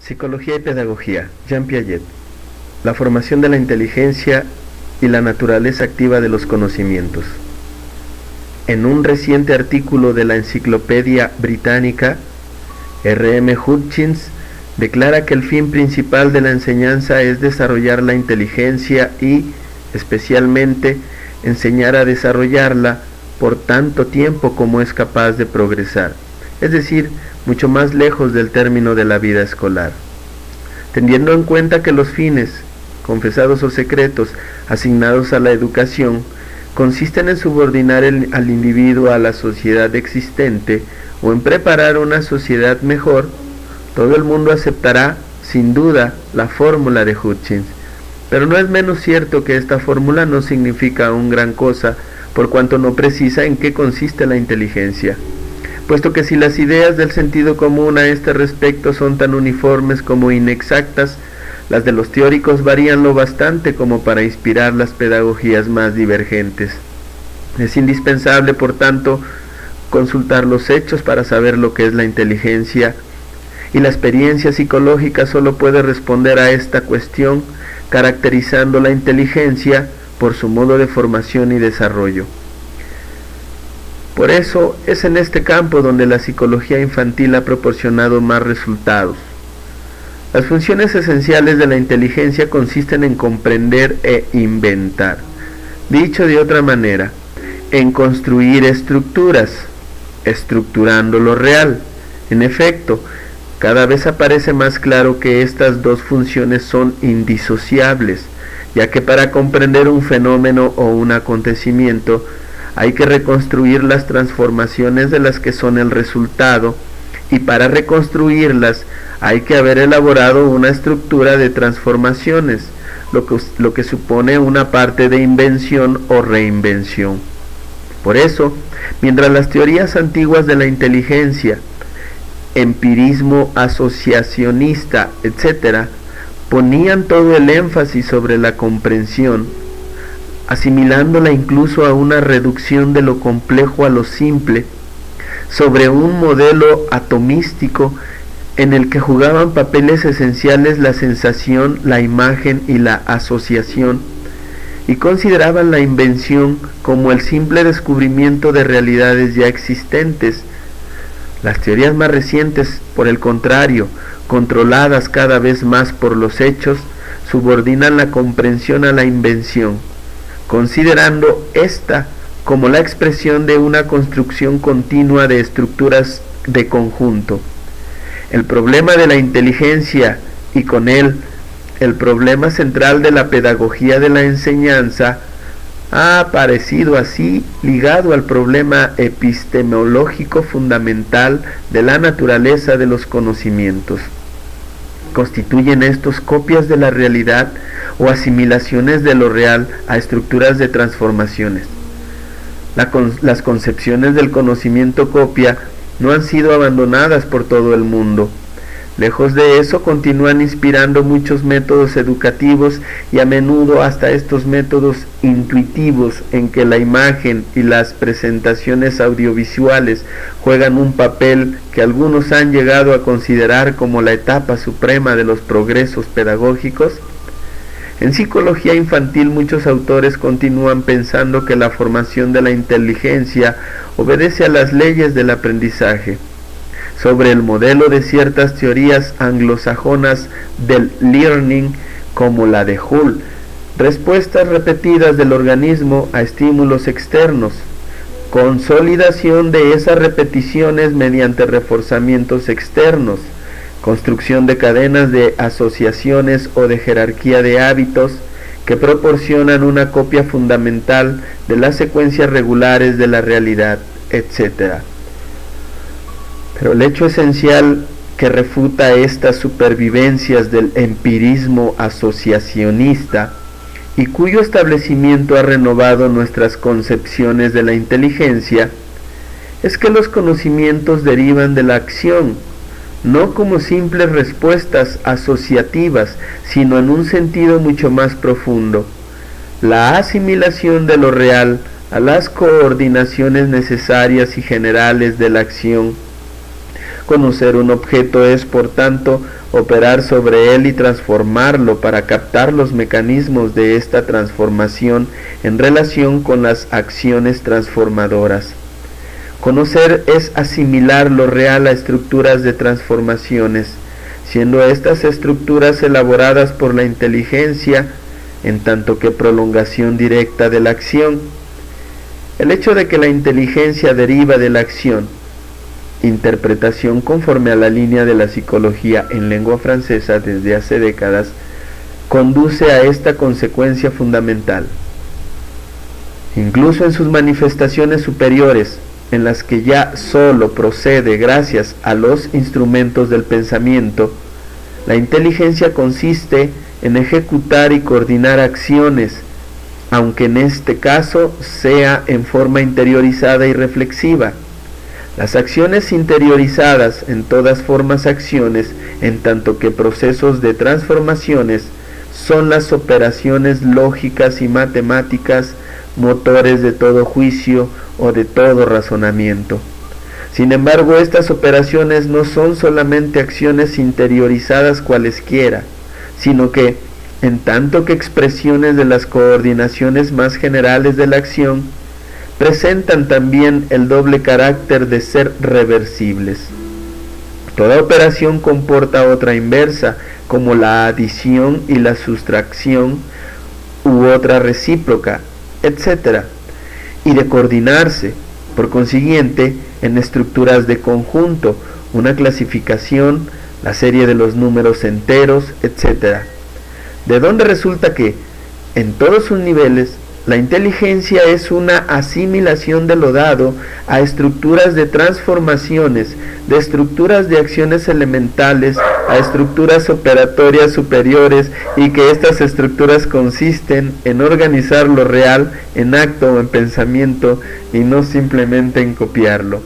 Psicología y pedagogía, Jean Piaget. La formación de la inteligencia y la naturaleza activa de los conocimientos. En un reciente artículo de la Enciclopedia Británica, R.M. Hutchins declara que el fin principal de la enseñanza es desarrollar la inteligencia y, especialmente, enseñar a desarrollarla por tanto tiempo como es capaz de progresar, es decir, mucho más lejos del término de la vida escolar. Teniendo en cuenta que los fines, confesados o secretos, asignados a la educación, consisten en subordinar al individuo a la sociedad existente o en preparar una sociedad mejor, todo el mundo aceptará, sin duda, la fórmula de Hutchins. Pero no es menos cierto que esta fórmula no significa aún gran cosa, por cuanto no precisa en qué consiste la inteligencia, puesto que si las ideas del sentido común a este respecto son tan uniformes como inexactas, las de los teóricos varían lo bastante como para inspirar las pedagogías más divergentes. Es indispensable, por tanto, consultar los hechos para saber lo que es la inteligencia, y la experiencia psicológica solo puede responder a esta cuestión, caracterizando la inteligencia por su modo de formación y desarrollo. Por eso es en este campo donde la psicología infantil ha proporcionado más resultados. Las funciones esenciales de la inteligencia consisten en comprender e inventar. Dicho de otra manera, en construir estructuras, estructurando lo real. En efecto, cada vez aparece más claro que estas dos funciones son indisociables, ya que para comprender un fenómeno o un acontecimiento, hay que reconstruir las transformaciones de las que son el resultado, y para reconstruirlas hay que haber elaborado una estructura de transformaciones, lo que supone una parte de invención o reinvención. Por eso, mientras las teorías antiguas de la inteligencia, empirismo asociacionista, etc., ponían todo el énfasis sobre la comprensión, asimilándola incluso a una reducción de lo complejo a lo simple, sobre un modelo atomístico en el que jugaban papeles esenciales la sensación, la imagen y la asociación, y consideraban la invención como el simple descubrimiento de realidades ya existentes. Las teorías más recientes, por el contrario, controladas cada vez más por los hechos, subordinan la comprensión a la invención, considerando esta como la expresión de una construcción continua de estructuras de conjunto. El problema de la inteligencia y con él el problema central de la pedagogía de la enseñanza ha aparecido así ligado al problema epistemológico fundamental de la naturaleza de los conocimientos. ¿Constituyen estos copias de la realidad o asimilaciones de lo real a estructuras de transformaciones? Las concepciones del conocimiento copia no han sido abandonadas por todo el mundo. Lejos de eso, continúan inspirando muchos métodos educativos y a menudo hasta estos métodos intuitivos en que la imagen y las presentaciones audiovisuales juegan un papel que algunos han llegado a considerar como la etapa suprema de los progresos pedagógicos. En psicología infantil muchos autores continúan pensando que la formación de la inteligencia obedece a las leyes del aprendizaje, sobre el modelo de ciertas teorías anglosajonas del learning como la de Hull, respuestas repetidas del organismo a estímulos externos, consolidación de esas repeticiones mediante reforzamientos externos, construcción de cadenas de asociaciones o de jerarquía de hábitos que proporcionan una copia fundamental de las secuencias regulares de la realidad, etc. Pero el hecho esencial que refuta estas supervivencias del empirismo asociacionista y cuyo establecimiento ha renovado nuestras concepciones de la inteligencia es que los conocimientos derivan de la acción, no como simples respuestas asociativas, sino en un sentido mucho más profundo, la asimilación de lo real a las coordinaciones necesarias y generales de la acción, Conocer un objeto es, por tanto, operar sobre él y transformarlo para captar los mecanismos de esta transformación en relación con las acciones transformadoras. Conocer es asimilar lo real a estructuras de transformaciones, siendo estas estructuras elaboradas por la inteligencia, en tanto que prolongación directa de la acción. El hecho de que la inteligencia deriva de la acción, interpretación conforme a la línea de la psicología en lengua francesa desde hace décadas, conduce a esta consecuencia fundamental. Incluso en sus manifestaciones superiores, en las que ya sólo procede gracias a los instrumentos del pensamiento, la inteligencia consiste en ejecutar y coordinar acciones, aunque en este caso sea en forma interiorizada y reflexiva. Las acciones interiorizadas en todas formas acciones, en tanto que procesos de transformaciones, son las operaciones lógicas y matemáticas, motores de todo juicio o de todo razonamiento. Sin embargo, estas operaciones no son solamente acciones interiorizadas cualesquiera, sino que, en tanto que expresiones de las coordinaciones más generales de la acción, presentan también el doble carácter de ser reversibles. Toda operación comporta otra inversa, como la adición y la sustracción, u otra recíproca, etc., y de coordinarse, por consiguiente, en estructuras de conjunto, una clasificación, la serie de los números enteros, etc. De donde resulta que, en todos sus niveles, la inteligencia es una asimilación de lo dado a estructuras de transformaciones, de estructuras de acciones elementales a estructuras operatorias superiores, y que estas estructuras consisten en organizar lo real en acto o en pensamiento y no simplemente en copiarlo.